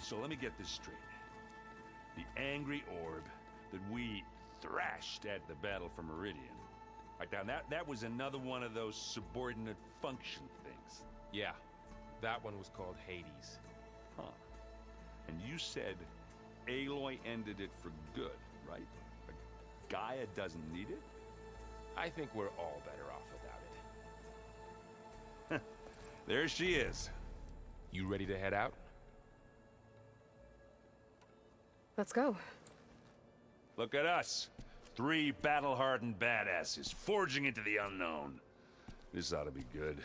So let me get this straight. The angry orb that we thrashed at the battle for Meridian. Like that was another one of those subordinate function things. Yeah, that one was called Hades. Huh. And you said Aloy ended it for good, right? Like Gaia doesn't need it? I think we're all better off without it. There she is. You ready to head out? Let's go. Look at us. 3 battle-hardened badasses forging into the unknown. This ought to be good.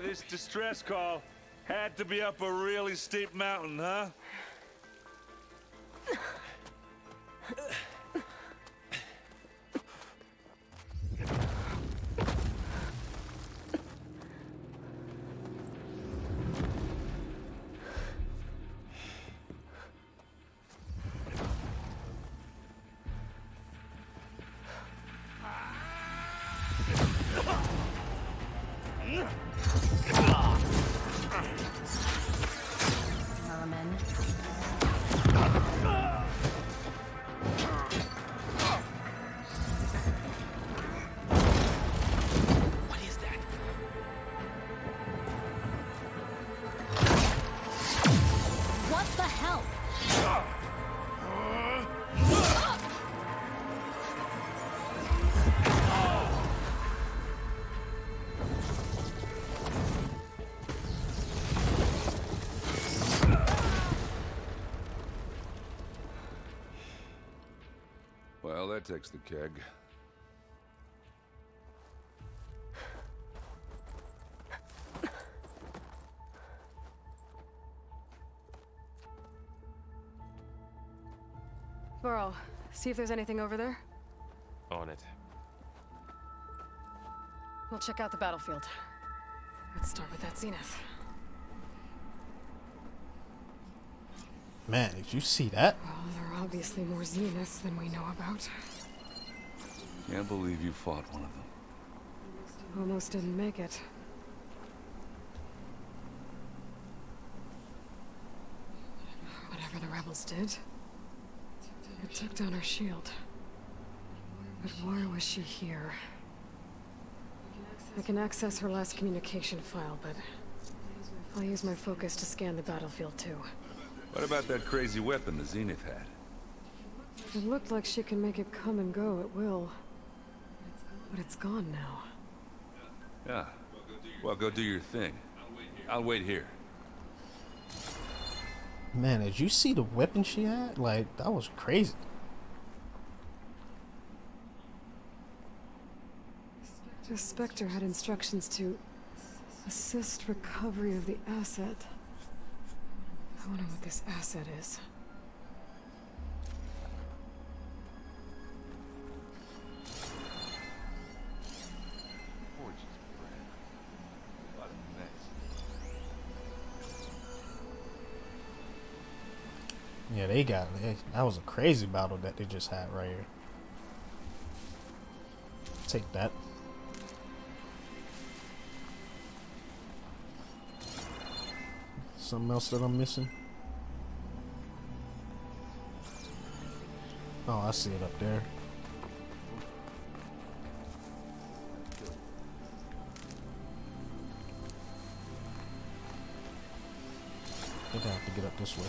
This distress call had to be up a really steep mountain, huh? Well, that takes the keg. Varl, see if there's anything over there. On it. We'll check out the battlefield. Let's start with that Zenith. Man, did you see that? Well, there are obviously more Zeniths than we know about. Can't believe you fought one of them. Almost didn't make it. Whatever the rebels did, it took down her shield. But why was she here? I can access her last communication file, but I'll use my focus to scan the battlefield too. What about that crazy weapon the Zenith had? It looked like she can make it come and go at will. But it's gone now. Yeah. Well, go do your thing. I'll wait here. Man, did you see the weapon she had? Like, that was crazy. The Spectre had instructions to assist recovery of the asset. I wonder what this asset is. Yeah, they got it. That was a crazy battle that they just had right here. Take that. Something else that I'm missing? Oh, I see it up there. I think I have to get up this way.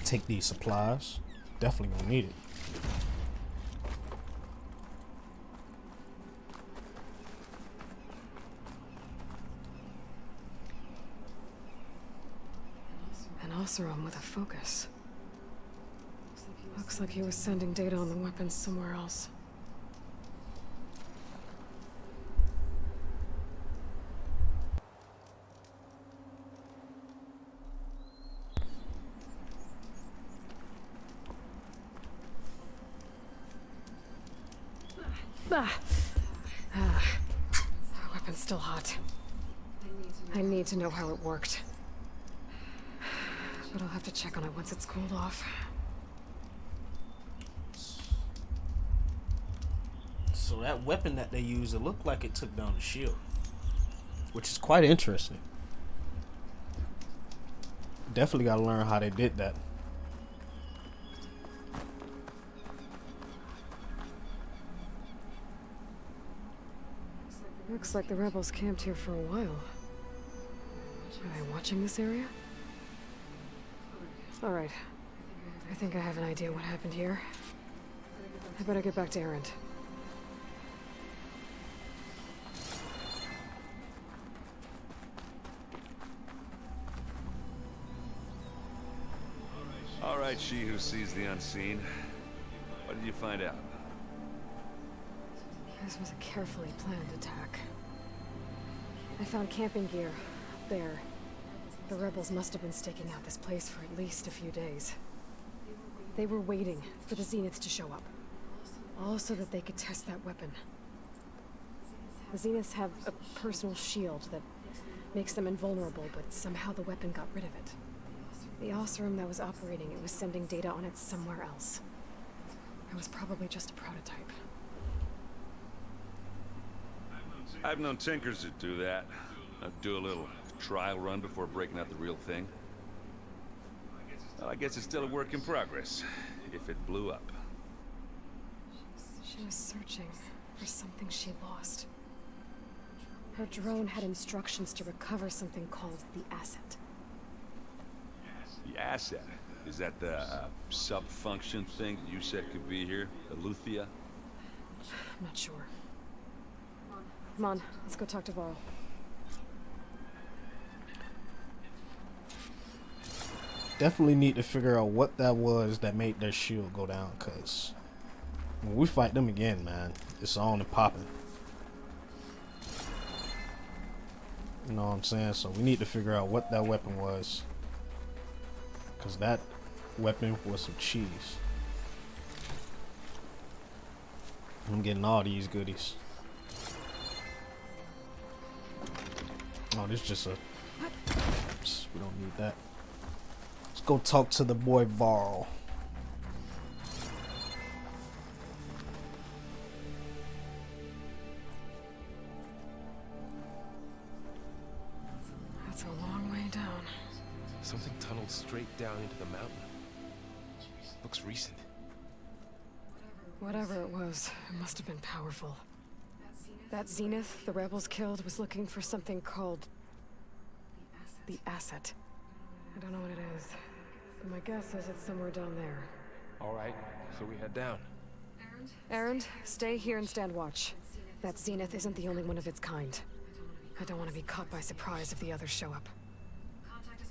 Take these supplies. Definitely gonna need it. An Oseram with a focus. Looks like he was sending data on the weapons somewhere else. Ah. Weapon's still hot. I need to know how it worked. But I'll have to check on it once it's cooled off. So that weapon that they used, it looked like it took down the shield, which is quite interesting. Definitely got to learn how they did that. Looks like the rebels camped here for a while. Are they watching this area? Alright. I think I have an idea what happened here. I better get back to Erend. All right, she who sees the unseen. What did you find out? This was a carefully planned attack. I found camping gear up there. The rebels must have been staking out this place for at least a few days. They were waiting for the Zeniths to show up. All so that they could test that weapon. The Zeniths have a personal shield that makes them invulnerable, but somehow the weapon got rid of it. The Osram that was operating it was sending data on it somewhere else. It was probably just a prototype. I've known tinkers that do that. Do a little trial run before breaking out the real thing. Well, I guess it's still a work in progress, if it blew up. She was searching for something she lost. Her drone had instructions to recover something called the asset. The asset? Is that the sub-function thing that you said could be here? Eleuthia? I'm not sure. Come on, let's go talk to Varl. Definitely need to figure out what that was that made their shield go down, cause when we fight them again, man, it's on and popping. You know what I'm saying? So we need to figure out what that weapon was, cause that weapon was some cheese. I'm getting all these goodies. Oh, this is just a... Oops, we don't need that. Let's go talk to the boy Varl. That's a long way down. Something tunneled straight down into the mountain. Looks recent. Whatever it was, it must have been powerful. That Zenith the rebels killed was looking for something called the asset. I don't know what it is, but my guess is it's somewhere down there. All right, so we head down. Erend, stay here and stand watch. That Zenith isn't the only one of its kind. I don't want to be caught by surprise if the others show up.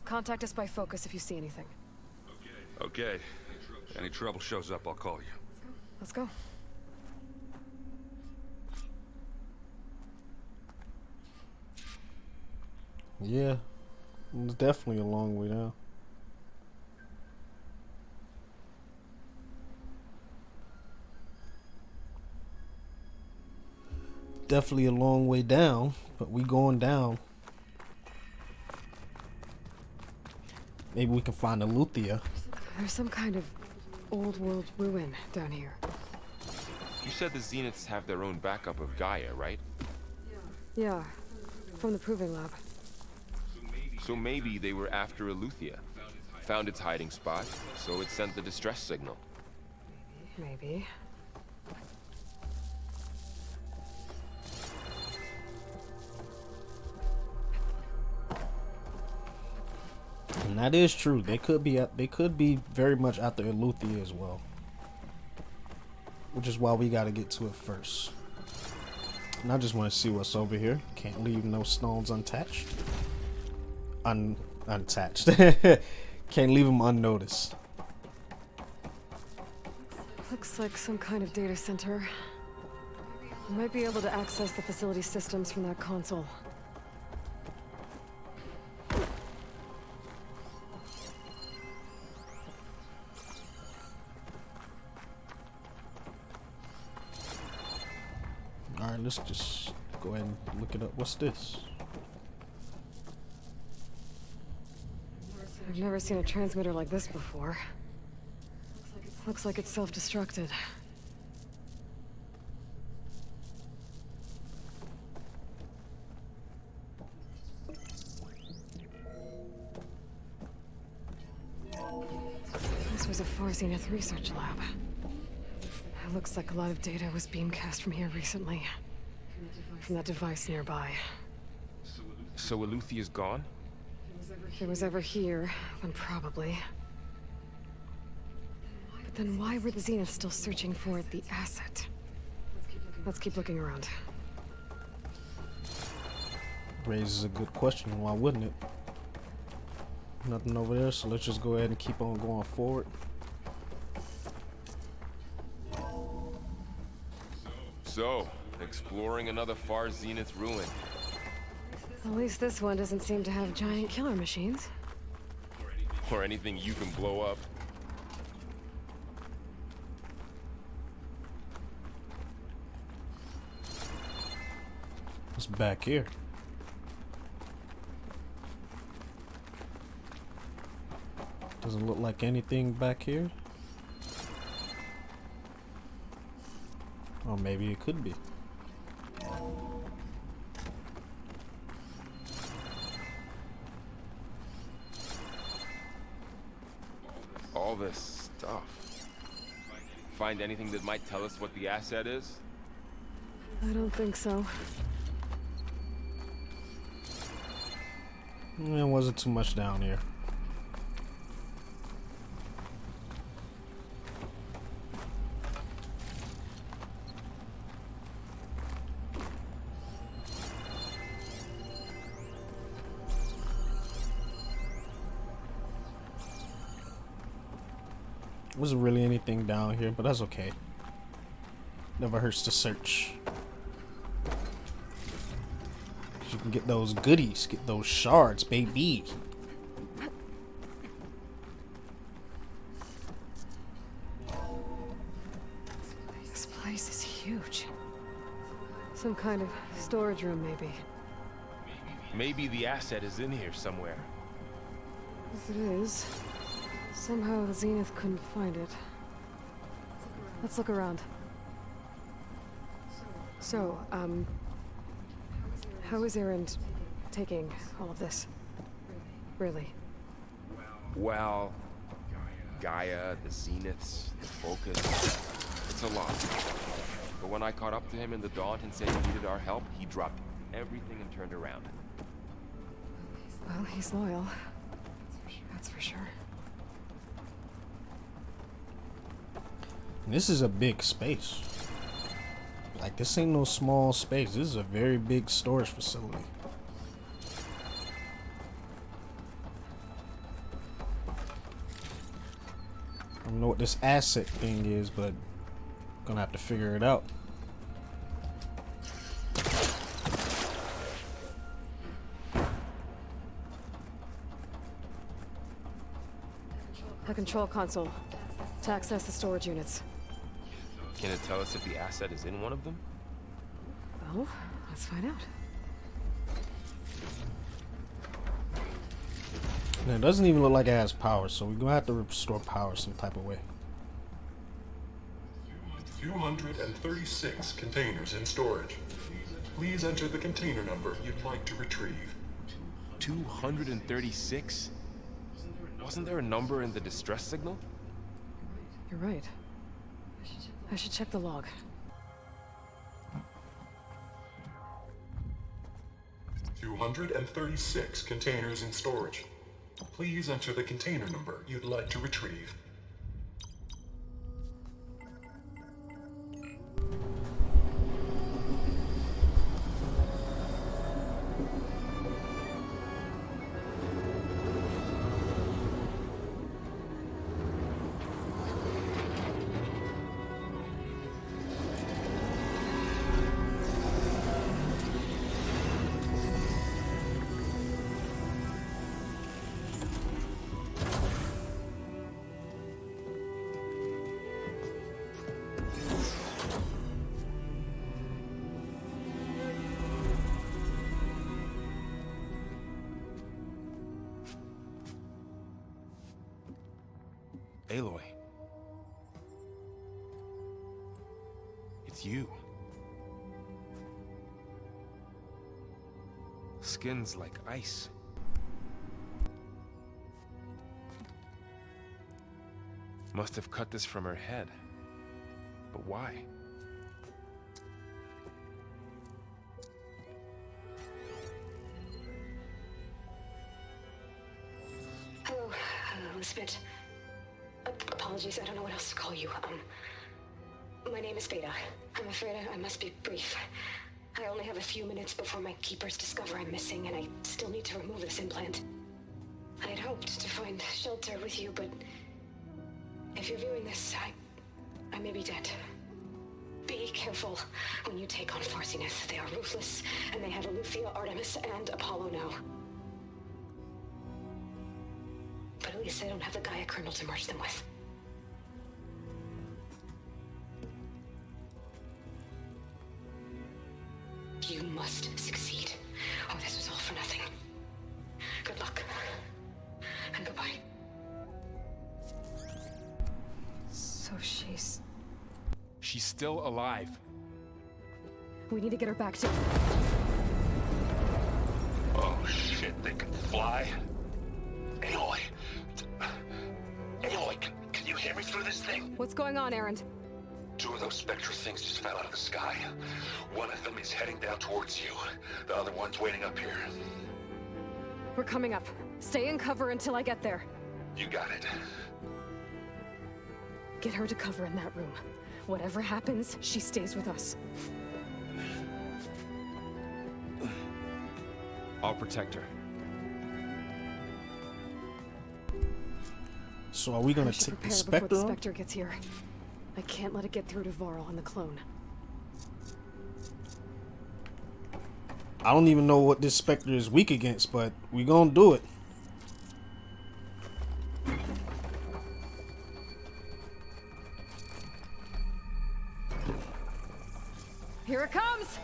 Contact us by focus if you see anything. Okay. Any trouble shows up, I'll call you. Let's go. Yeah, it's definitely a long way down. Definitely a long way down, but we going down. Maybe we can find a Eleuthia. There's some kind of old world ruin down here. You said the Zeniths have their own backup of Gaia, right? Yeah, from the proving lab. So maybe they were after Eleuthia. Found its hiding spot, so it sent the distress signal. Maybe. And that is true. They could be very much after Eleuthia as well. Which is why we gotta get to it first. And I just want to see what's over here. Can't leave no stones untouched. Untouched. Can't leave them unnoticed. Looks like some kind of data center. We might be able to access the facility systems from that console. Alright, let's just go ahead and look it up. What's this? I've never seen a transmitter like this before. Looks like it's self-destructed. This was a 4 Zenith research lab. It looks like a lot of data was beamcast from here recently. From that device nearby. So Eleuthea's gone? If it was ever here, then probably. But then why were the Zeniths still searching for the asset? Let's keep looking around. Raises a good question. Why wouldn't it? Nothing over there, so let's just go ahead and keep on going forward. So, exploring another far Zenith ruin. At least this one doesn't seem to have giant killer machines. Or anything you can blow up. What's back here? Doesn't look like anything back here. Or maybe it could be. All this stuff. Find anything that might tell us what the asset is? I don't think so. There wasn't too much down here. Wasn't really anything down here, but that's okay. Never hurts to search. You can get those goodies, get those shards, baby. This place is huge. Some kind of storage room, maybe. Maybe the asset is in here somewhere. If it is, somehow the Zenith couldn't find it. Let's look around. So, how is Erend taking all of this? Really? Well, Gaia, the Zeniths, the Focus. It's a lot. But when I caught up to him in the Daunt and said he needed our help, he dropped everything and turned around. Well, he's loyal. That's for sure. This is a big space. Like, this ain't no small space. This is a very big storage facility. I don't know what this asset thing is, but gonna have to figure it out. A control console to access the storage units. Can it tell us if the asset is in one of them? Well, let's find out. And it doesn't even look like it has power, so we're gonna have to restore power some type of way. 236 containers in storage. Please enter the container number you'd like to retrieve. 236? Wasn't there a number in the distress signal? You're right. I should check the log. "236 containers in storage. Please enter the container number you'd like to retrieve." Aloy. It's you. Skin's like ice. Must have cut this from her head. But why? Hello, Elizabeth. Apologies, I don't know what else to call you. My name is Beta. I'm afraid I must be brief. I only have a few minutes before my keepers discover I'm missing, and I still need to remove this implant. I had hoped to find shelter with you, but if you're viewing this, I may be dead. Be careful when you take on Farsiness. They are ruthless, and they have Aletheia, Artemis, and Apollo now. But at least I don't have the Gaia kernel to merge them with. You must succeed, or this was all for nothing. Good luck. And goodbye. So she's... She's still alive. We need to get her back to... Oh shit, they can fly? Aloy. Aloy, can you hear me through this thing? What's going on, Aaron? 2 of those spectral things just fell out of the sky. One of them is heading down towards you. The other one's waiting up here. We're coming up. Stay in cover until I get there. You got it. Get her to cover in that room. Whatever happens, she stays with us. I'll protect her. So are we gonna I should take the prepare before the Spectre on? Spectre gets here. I can't let it get through to Varl and the clone. I don't even know what this Spectre is weak against, but we gonna do it. Here it comes!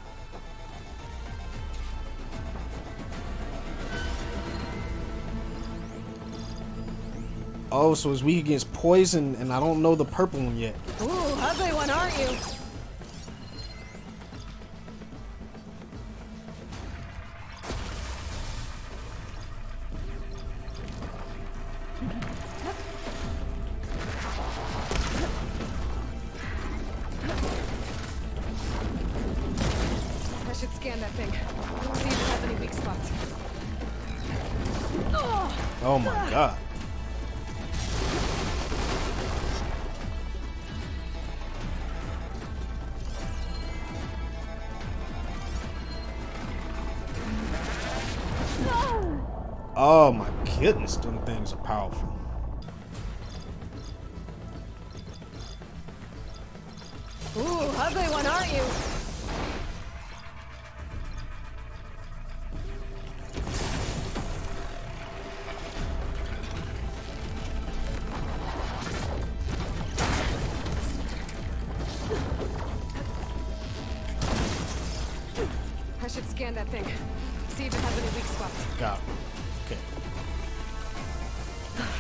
Oh, so it's weak against poison, and I don't know the purple one yet. Ooh, ugly one, aren't you? I should scan that thing. See if it has any weak spots. Oh my god. Oh my goodness, them things are powerful. Ooh, ugly one, aren't you? I should scan that thing. See if it has any weak spots. Got it. Okay.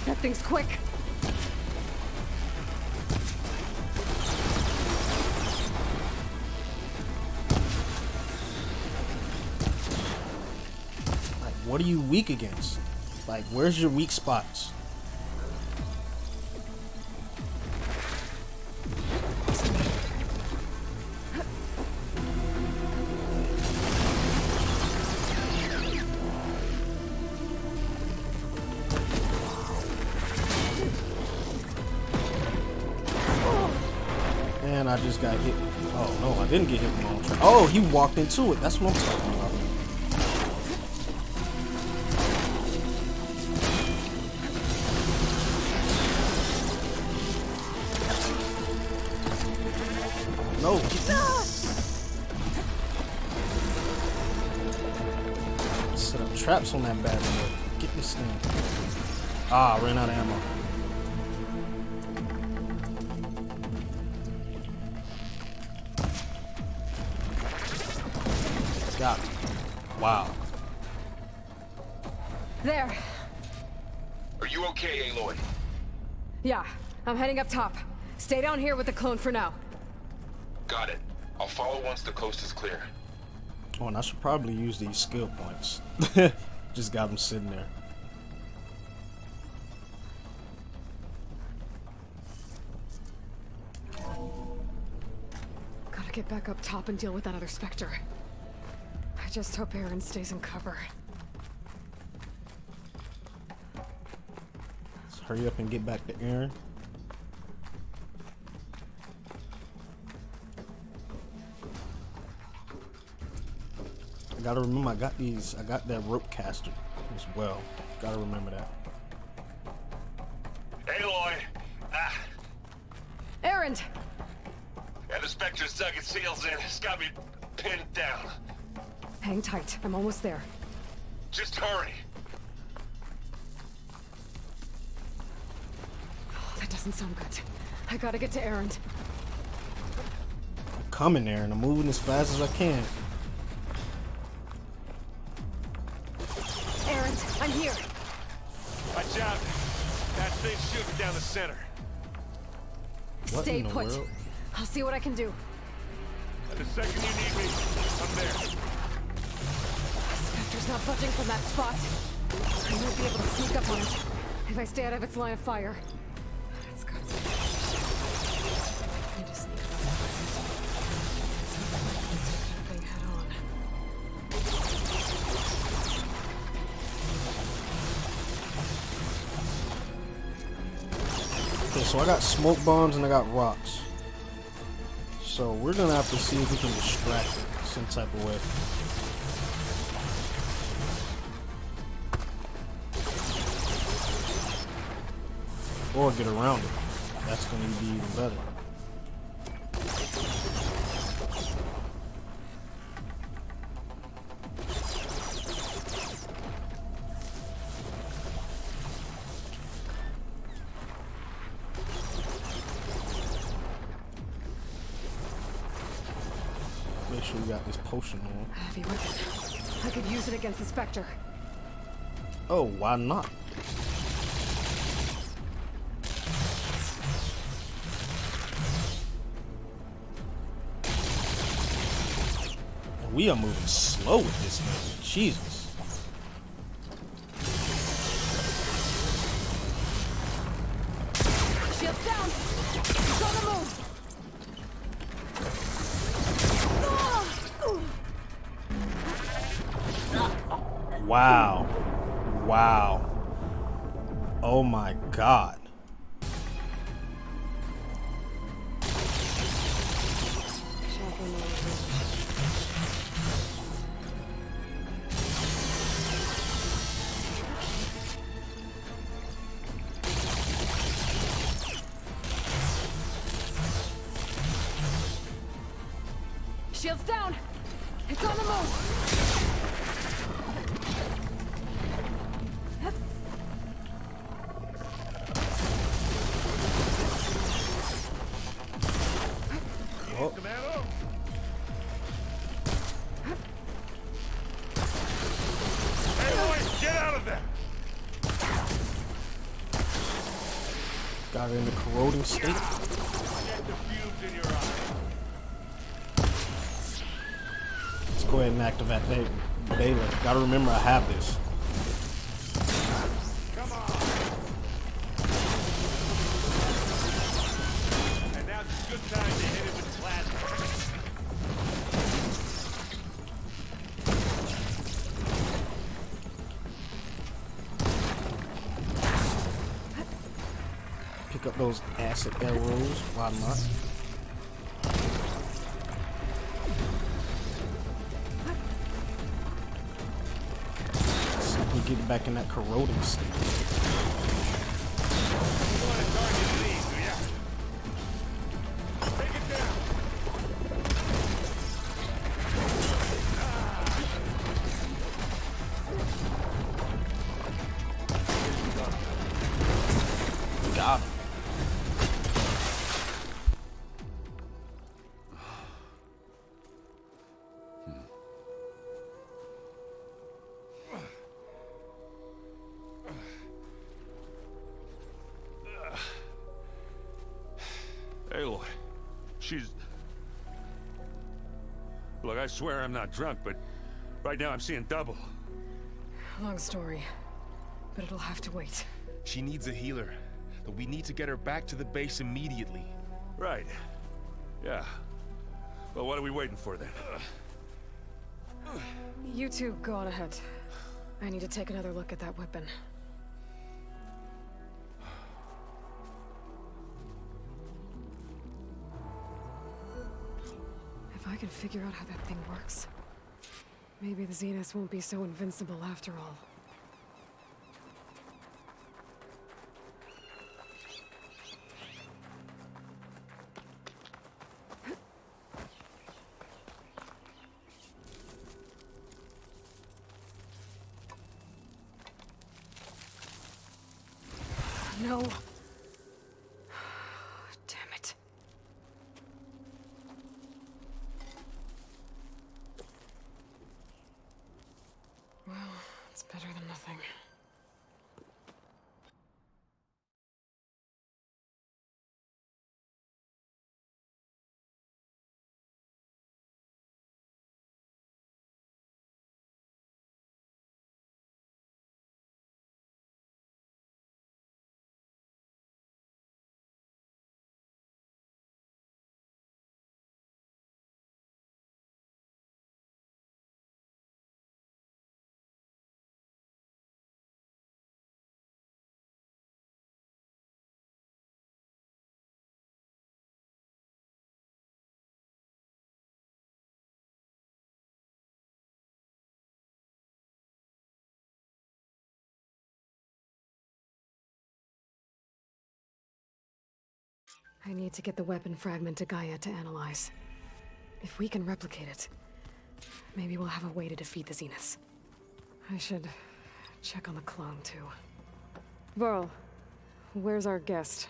That thing's quick. Like, what are you weak against? Like, where's your weak spots? And I just got hit. Oh no, I didn't get hit with my own track. Oh, he walked into it. That's what I'm talking about. No. Set up traps on that bad boy. Get this thing. Ah, I ran out of ammo. Got it. Wow. There. Are you okay, Aloy? Yeah, I'm heading up top. Stay down here with the clone for now. Got it. I'll follow once the coast is clear. Oh, and I should probably use these skill points. Just got them sitting there. Gotta get back up top and deal with that other Spectre. I just hope Aaron stays in cover. Let's hurry up and get back to Aaron. I gotta remember I got that rope caster as well. Gotta remember that. Aloy! Aaron! Yeah, the Spectre's dug its heels in. It's got me pinned down. Hang tight. I'm almost there. Just hurry. Oh, that doesn't sound good. I gotta get to Aaron. I'm coming, Aaron. I'm moving as fast as I can. Aaron, I'm here. Watch out. That thing's shooting down the center. What Stay in the put. world? I'll see what I can do. And the second you need me, I'm there. Spectre's not budging from that spot. I won't be able to sneak up on it if I stay out of its line of fire. It's got some... I need to sneak up on it. Take that thing head on. Okay, so I got smoke bombs and I got rocks. So we're gonna have to see if we can distract it some type of way. Or get around it. That's gonna be even better. Make sure we got this potion on. Heavy weapon. I could use it against the Spectre. Oh, why not? And we are moving slow with this thing. Jesus. Shields down! It's on the move! Wow. Wow. Oh my God. Shields down! It's on the move! Oh. Aloy, get out of there! Got it in the corroding state. Get the fumes in your eye. Let's go ahead and activate Baylor. Gotta remember I have this. Come on! And now's a good time to hit it with plasma. Pick up those acid arrows. Why not? See if we get back in that corroding state. You want to target these, do ya? Take it down! Got him. Aloy. She's... Look, I swear I'm not drunk, but right now I'm seeing double. Long story, but it'll have to wait. She needs a healer, but we need to get her back to the base immediately. Right. Yeah. Well, what are we waiting for then? You two go on ahead. I need to take another look at that weapon. If I can figure out how that thing works, maybe the Zeniths won't be so invincible after all. No. Damn it. Well, it's better than nothing. I need to get the weapon fragment to Gaia to analyze. If we can replicate it, maybe we'll have a way to defeat the Zeniths. I should check on the clone, too. Varl, where's our guest?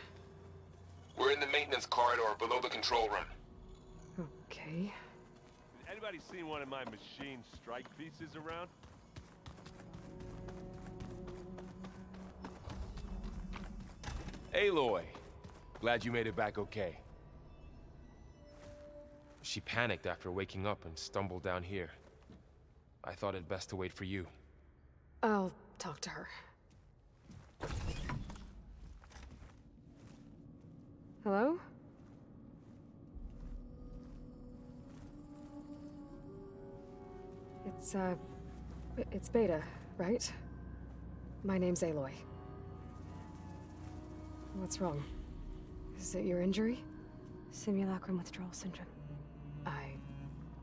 We're in the maintenance corridor below the control room. Okay. Anybody seen one of my machine strike pieces around? Aloy! Glad you made it back okay. She panicked after waking up and stumbled down here. I thought it best to wait for you. I'll talk to her. Hello? It's Beta, right? My name's Aloy. What's wrong? Is it your injury? Simulacrum withdrawal syndrome. I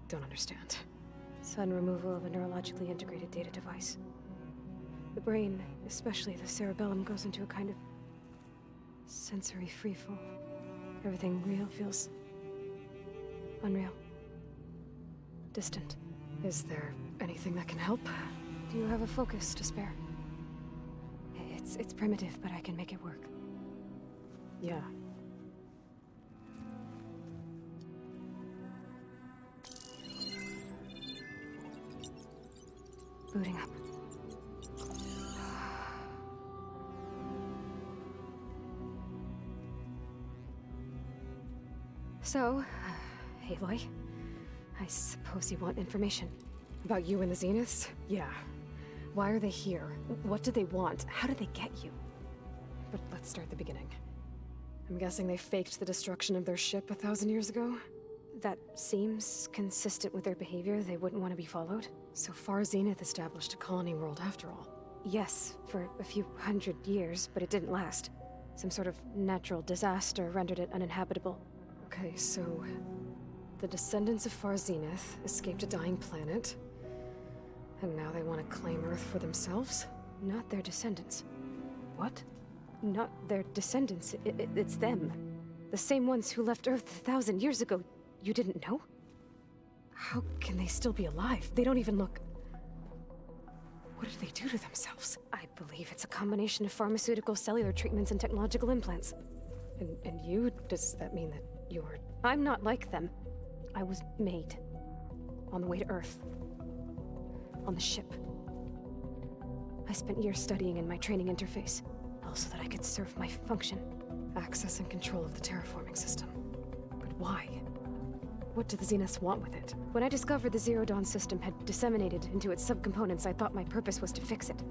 don't understand. Sudden removal of a neurologically integrated data device. The brain, especially the cerebellum, goes into a kind of sensory freefall. Everything real feels unreal. Distant. Is there anything that can help? Do you have a focus to spare? It's primitive, but I can make it work. Yeah. Booting up. So, Aloy, I suppose you want information. About you and the Zeniths? Yeah. Why are they here? What do they want? How did they get you? But let's start at the beginning. I'm guessing they faked the destruction of their ship 1,000 years ago? That seems consistent with their behavior. They wouldn't want to be followed. So far, Zenith established a colony world after all. Yes, for a few hundred years, but it didn't last. Some sort of natural disaster rendered it uninhabitable. Okay, so the descendants of Far Zenith escaped a dying planet, and now they want to claim Earth for themselves? Not their descendants. What? Not their descendants. It's them. The same ones who left Earth 1,000 years ago. You didn't know? How can they still be alive? They don't even look... What did they do to themselves? I believe it's a combination of pharmaceutical, cellular treatments, and technological implants. And you? Does that mean that you're... I'm not like them. I was made. On the way to Earth. On the ship. I spent years studying in my training interface, all so that I could serve my function. Access and control of the terraforming system. But why? What do the Zeniths want with it? When I discovered the Zero Dawn system had disseminated into its subcomponents, I thought my purpose was to fix it.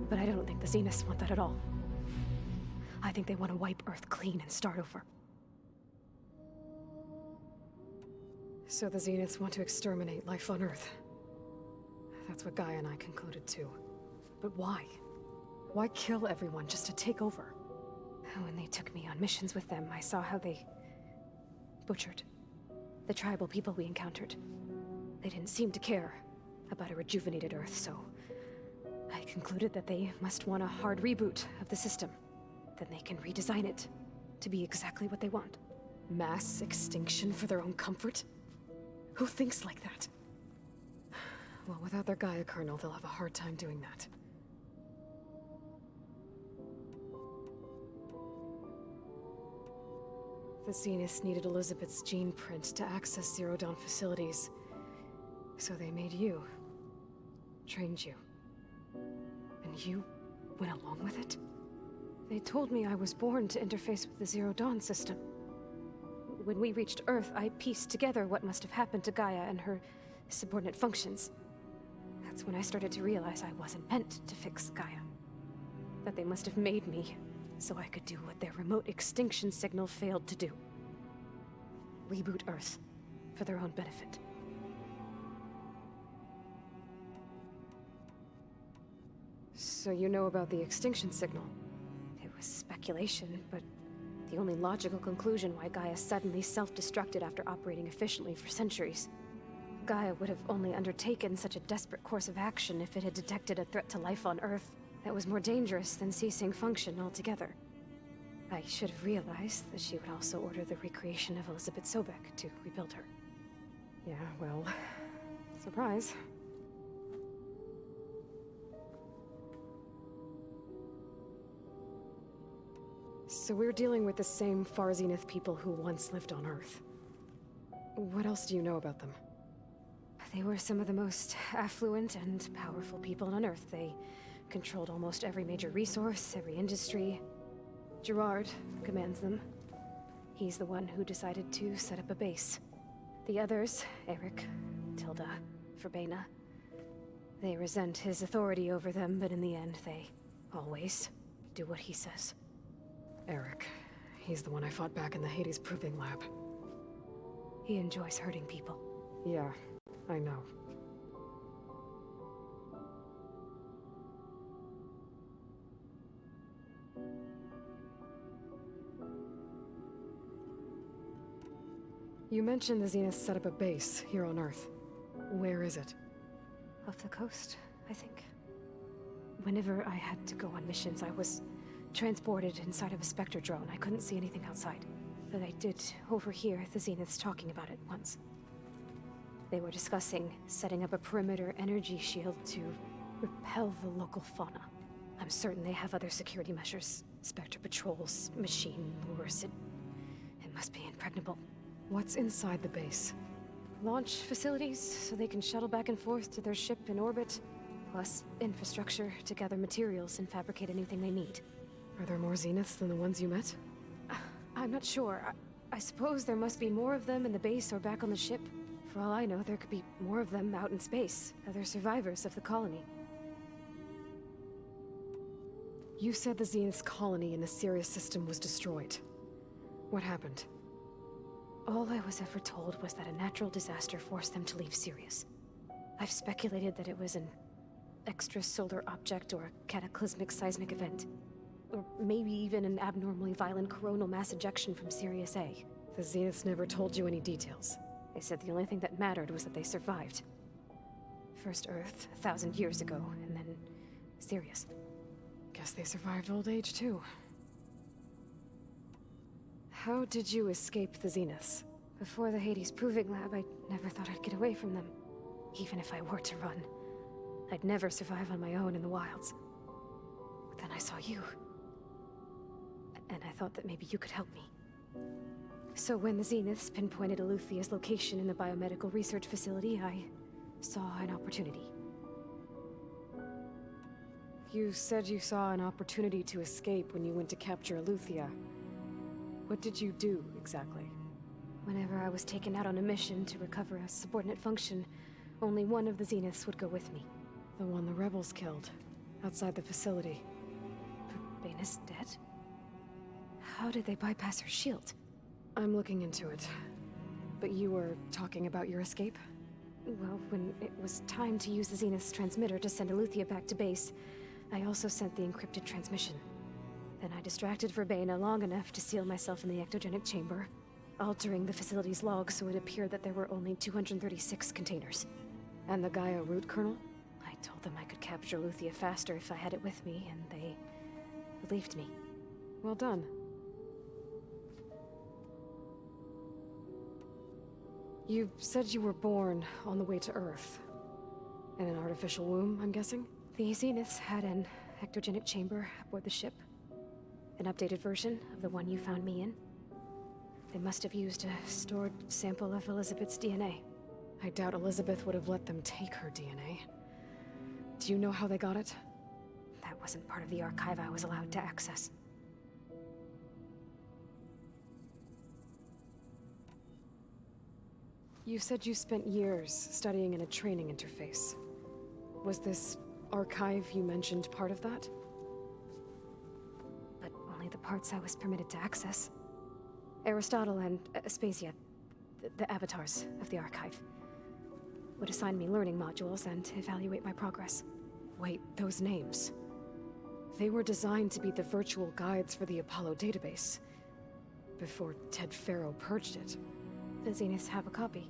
But I don't think the Zeniths want that at all. I think they want to wipe Earth clean and start over. So the Zeniths want to exterminate life on Earth. That's what Gaia and I concluded too. But why? Why kill everyone just to take over? When they took me on missions with them, I saw how they butchered the tribal people we encountered. They didn't seem to care about a rejuvenated Earth, so I concluded that they must want a hard reboot of the system. Then they can redesign it to be exactly what they want. Mass extinction for their own comfort? Who thinks like that? Well, without their Gaia kernel, they'll have a hard time doing that. The Zeniths needed Elizabeth's gene print to access Zero Dawn facilities. So they made you. Trained you. And you went along with it? They told me I was born to interface with the Zero Dawn system. When we reached Earth, I pieced together what must have happened to Gaia and her subordinate functions. That's when I started to realize I wasn't meant to fix Gaia. That they must have made me so I could do what their remote extinction signal failed to do. Reboot Earth for their own benefit. So you know about the extinction signal? It was speculation, but the only logical conclusion why Gaia suddenly self-destructed after operating efficiently for centuries. Gaia would have only undertaken such a desperate course of action if it had detected a threat to life on Earth that was more dangerous than ceasing function altogether. I should have realized that she would also order the recreation of Elizabeth Sobek to rebuild her. Yeah, well, surprise. So we're dealing with the same Far Zenith people who once lived on Earth. What else do you know about them? They were some of the most affluent and powerful people on Earth. They controlled almost every major resource, every industry. Gerard commands them. He's the one who decided to set up a base. The others, Eric, Tilda, Verbena, they resent his authority over them, but in the end, they always do what he says. Eric. He's the one I fought back in the Hades Proving Lab. He enjoys hurting people. Yeah, I know. You mentioned the Zeniths set up a base here on Earth. Where is it? Off the coast, I think. Whenever I had to go on missions, I was transported inside of a Spectre drone. I couldn't see anything outside. But I did overhear the Zeniths talking about it once. They were discussing setting up a perimeter energy shield to repel the local fauna. I'm certain they have other security measures. Spectre patrols, machine lures. It must be impregnable. What's inside the base? Launch facilities, so they can shuttle back and forth to their ship in orbit. Plus infrastructure to gather materials and fabricate anything they need. Are there more Zeniths than the ones you met? I'm not sure. I suppose there must be more of them in the base or back on the ship. For all I know, there could be more of them out in space, other survivors of the colony. You said the Zenith's colony in the Sirius system was destroyed. What happened? All I was ever told was that a natural disaster forced them to leave Sirius. I've speculated that it was an extrasolar object or a cataclysmic seismic event. Or maybe even an abnormally violent coronal mass ejection from Sirius A. The Zeniths never told you any details. They said the only thing that mattered was that they survived. First Earth, 1,000 years ago, and then Sirius. Guess they survived old age, too. How did you escape the Zeniths? Before the Hades Proving Lab, I never thought I'd get away from them. Even if I were to run, I'd never survive on my own in the wilds. But then I saw you. And I thought that maybe you could help me. So when the Zeniths pinpointed Eluthia's location in the biomedical research facility, I saw an opportunity. You said you saw an opportunity to escape when you went to capture Eluthia. What did you do, exactly? Whenever I was taken out on a mission to recover a subordinate function, only one of the Zeniths would go with me. The one the rebels killed, outside the facility. But Bane is dead? How did they bypass her shield? I'm looking into it. But you were talking about your escape? Well, when it was time to use the Zenith's transmitter to send Eleuthia back to base, I also sent the encrypted transmission. Then I distracted Verbena long enough to seal myself in the ectogenic chamber, altering the facility's log so it appeared that there were only 236 containers. And the Gaia root kernel? I told them I could capture Eleuthia faster if I had it with me, and they believed me. Well done. You said you were born on the way to Earth. In an artificial womb, I'm guessing? The Zeniths had an ectogenic chamber aboard the ship. An updated version of the one you found me in. They must have used a stored sample of Elizabeth's DNA. I doubt Elizabeth would have let them take her DNA. Do you know how they got it? That wasn't part of the archive I was allowed to access. You said you spent years studying in a training interface. Was this archive you mentioned part of that? But only the parts I was permitted to access. Aristotle and Aspasia, the avatars of the archive, would assign me learning modules and evaluate my progress. Wait, those names. They were designed to be the virtual guides for the Apollo database. Before Ted Faro purged it. The Zeniths have a copy.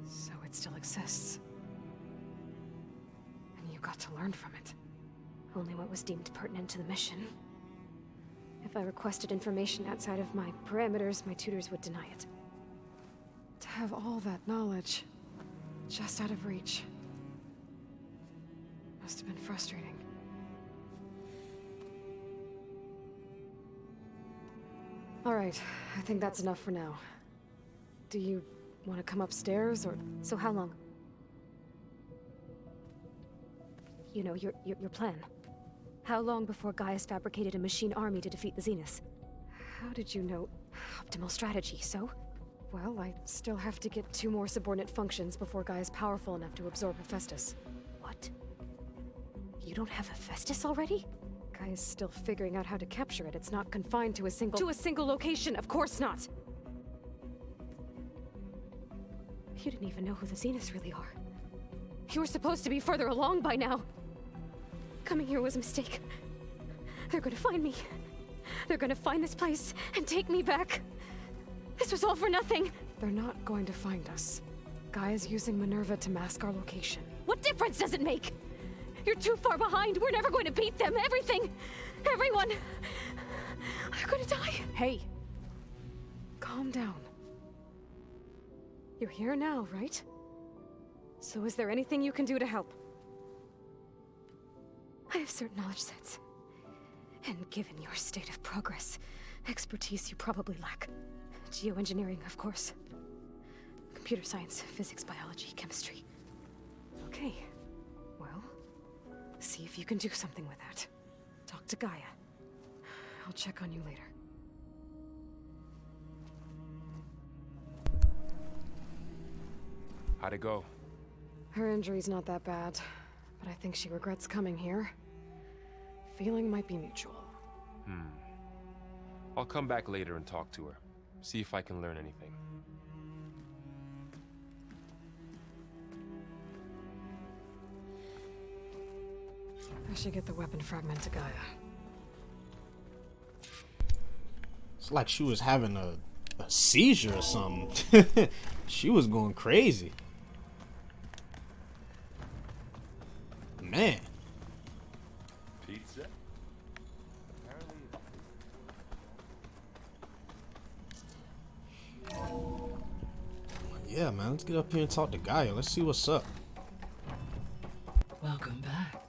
So it still exists. And you got to learn from it. Only what was deemed pertinent to the mission. If I requested information outside of my parameters, my tutors would deny it. To have all that knowledge, just out of reach. Must have been frustrating. All right, I think that's enough for now. Do you want to come upstairs, or...? So how long? You know, your plan. How long before Gaius fabricated a machine army to defeat the Zeniths? How did you know? Optimal strategy, so? Well, I still have to get 2 more subordinate functions before Gaia's powerful enough to absorb Hephaestus. What? You don't have Hephaestus already? Gaia's still figuring out how to capture it. It's not confined to a single... To a single location! Of course not! You didn't even know who the Zeniths really are. You were supposed to be further along by now! Coming here was a mistake. They're gonna find me. They're gonna find this place and take me back. This was all for nothing. They're not going to find us. Gaia's using Minerva to mask our location. What difference does it make? You're too far behind. We're never going to beat them. Everything. Everyone. They're gonna die. Hey. Calm down. You're here now, right? So is there anything you can do to help? I have certain knowledge sets. And given your state of progress, expertise you probably lack. Geoengineering, of course. Computer science, physics, biology, chemistry. Okay. Well, see if you can do something with that. Talk to Gaia. I'll check on you later. How'd it go? Her injury's not that bad, but I think she regrets coming here. Feeling might be mutual. I'll come back later and talk to her. See if I can learn anything. I should get the weapon fragment to Gaia. It's like she was having a seizure or something. She was going crazy. Man. Pizza? Yeah, man. Let's get up here and talk to Gaia. Let's see what's up. Welcome back.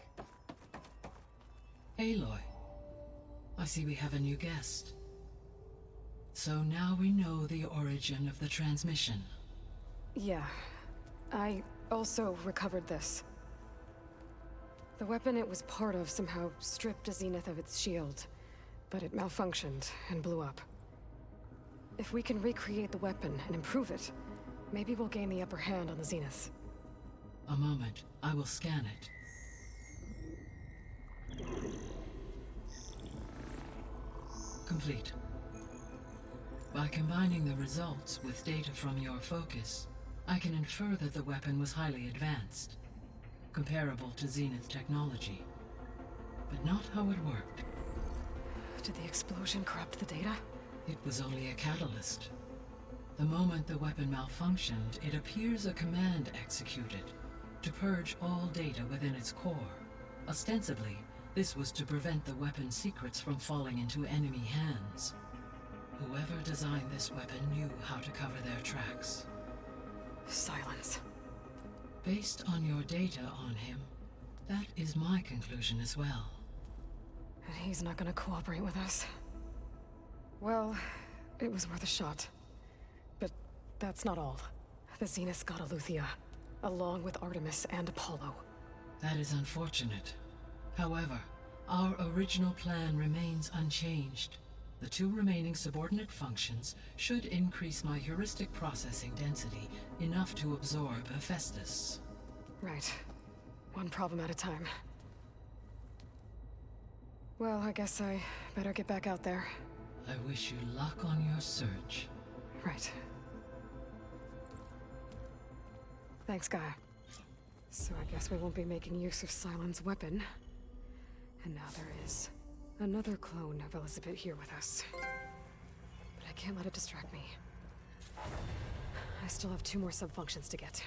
Aloy, I see we have a new guest. So now we know the origin of the transmission. Yeah. I also recovered this. The weapon it was part of somehow stripped a Zenith of its shield, but it malfunctioned and blew up. If we can recreate the weapon and improve it, maybe we'll gain the upper hand on the Zeniths. A moment. I will scan it. Complete. By combining the results with data from your focus, I can infer that the weapon was highly advanced, comparable to Zenith technology, but not how it worked. Did the explosion corrupt the data? It was only a catalyst. The moment the weapon malfunctioned, it appears a command executed to purge all data within its core. Ostensibly, this was to prevent the weapon's secrets from falling into enemy hands. Whoever designed this weapon knew how to cover their tracks. Silence. Based on your data on him, that is my conclusion as well. And he's not gonna cooperate with us. Well, it was worth a shot. But that's not all. The Zeniths got Aletheia, along with Artemis and Apollo. That is unfortunate. However, our original plan remains unchanged. The 2 remaining subordinate functions should increase my heuristic processing density enough to absorb Hephaestus. Right. One problem at a time. Well, I guess I better get back out there. I wish you luck on your search. Right. Thanks, Gaia. So I guess we won't be making use of Cylon's weapon. And now there is another clone of Elizabeth here with us. But I can't let it distract me. I still have 2 more sub-functions to get.